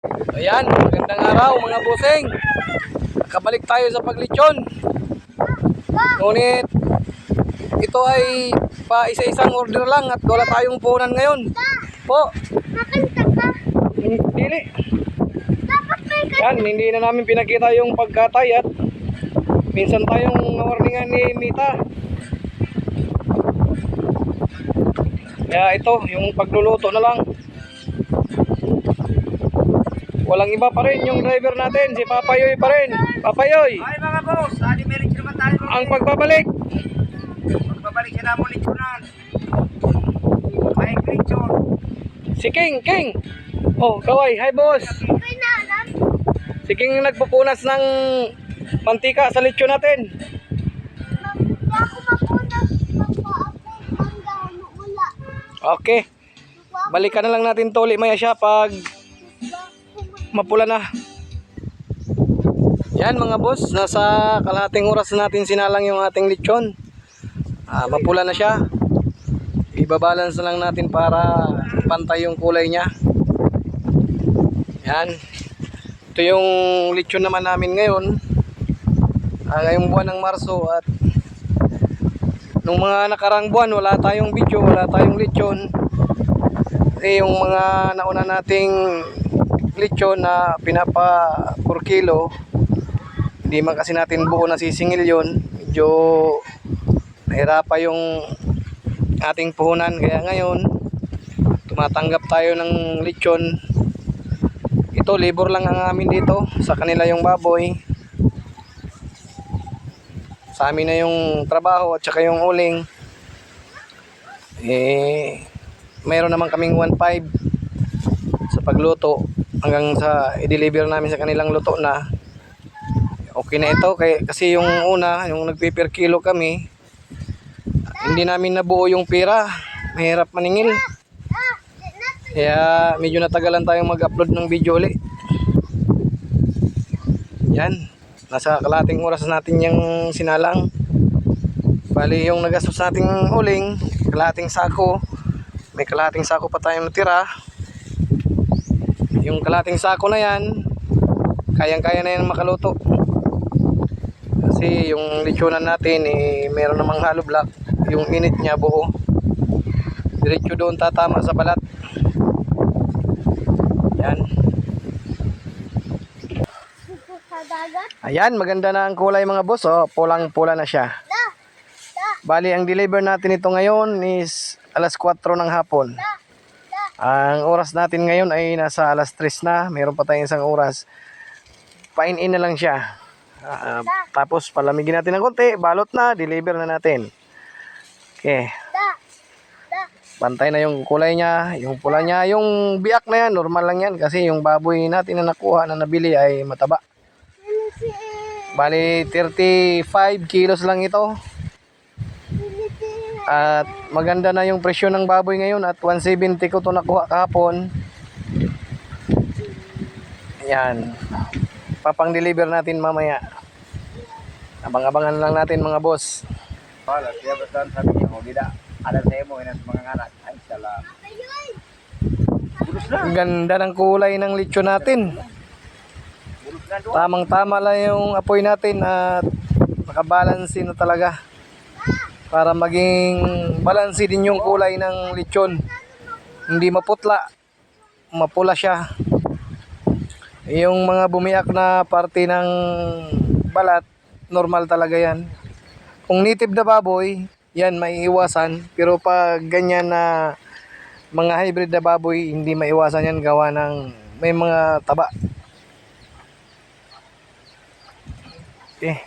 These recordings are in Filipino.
Ayan, magandang araw mga busing. Nakabalik tayo sa paglitsyon. Ngunit ito ay pa isa-isang order lang at wala tayong punan ngayon. Po, Nakanta ka. dili. Dapat may Yan, hindi na namin pinakita yung pagkatay at minsan tayong nawarningan ni Mita. Kaya ito, yung pagluluto na lang. Walang iba pa rin yung driver natin, si Papayoy pa rin. Papayoy, Ay mga boss, adi meron naman tayo. ang pagbabalik. Magbabalik siya na mo litsunan. May litsun. Si King. Oh, kaway, hi boss. may naalam. Si King nagpupunas ng mantika sa lechon natin. Ako mapunan. Ako mangga. Wala. Okay, balikan na lang natin to ulit maya siya pag mapula na. Yan mga boss, nasa kalahating oras na natin sinalang yung ating lechon. Mapula na siya. Ibabalance na lang natin para pantay yung kulay niya. Yan. Ito yung lechon naman namin ngayon. Ngayong buwan ng Marso at nung mga nakarang buwan wala tayong video, wala tayong lechon. Yung mga nauna nating lechon na pinapa 4 kilo, hindi man kasi natin buo nasisingil yun. Medyo nahirapan yung ating puhunan, kaya ngayon tumatanggap tayo ng lechon. Ito labor lang ang amin dito, sa kanila yung baboy, sa amin na yung trabaho at saka yung uling. Mayroon naman kaming 1.5 sa pagluto hanggang sa i-deliver namin sa kanilang luto na. Okay na ito kasi yung una, yung nagpe-per kilo kami, hindi namin nabuo yung pera, mahirap maningil. Kaya medyo natagalan tayong mag-upload ng video ulit. Yan, nasa kalating oras natin yung sinalang. Bali yung nagastos nating uling, kalating sako, may kalating sako pa tayong natira. Yung kalating sako na yan, kayang-kaya na yan makaluto. Kasi yung lechonan natin meron namang hollow block, yung init niya buo. Diretso doon tatama sa balat. Yan. Sa dagat. Ayan, maganda na ang kulay mga boss. Oh, pulang-pula na siya. Da. Bali, ang deliver natin ito ngayon is alas 4 ng hapon. Ang oras natin ngayon ay nasa alas 3 na. Meron pa tayong isang oras. Pain-in na lang siya. Tapos palamigin natin ng konti. Balot na, deliver na natin. Okay. Da. Pantay na yung kulay niya. Yung pula niya. Yung biak na yan, normal lang yan. Kasi yung baboy natin na nakuha, na nabili ay mataba. Ano si Bali, 35 kilos lang ito. At maganda na yung presyo ng baboy ngayon at 170 ko to nakuha kahapon. Yan. Papang deliver natin mamaya. Abang-abangan lang natin mga boss. Wala, siya basta sabi niya, oh, gida. Alam sa mo, inas mga nganak. Ay, salam. Ang ganda ng kulay ng lechon natin. Tamang-tama lang yung apoy natin at nakabalansi na talaga. Para maging balansi din yung kulay ng lechon. Hindi maputla, mapula siya. Yung mga bumiyak na parte ng balat, normal talaga yan. Kung native na baboy, yan maiiwasan. Pero pag ganyan na mga hybrid na baboy, hindi maiwasan yan gawa ng may mga taba. Okay.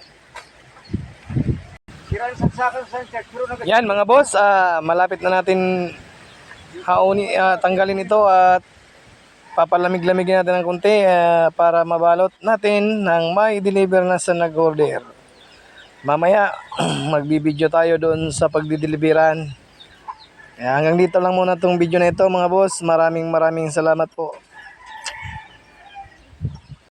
Yan mga boss, malapit na natin tanggalin ito at papalamig-lamigin natin ng konti para mabalot natin nang may deliver na sa nag-order. Mamaya magbibideo tayo doon sa pagdideliveran. Hanggang dito lang muna itong video na ito mga boss. Maraming salamat po.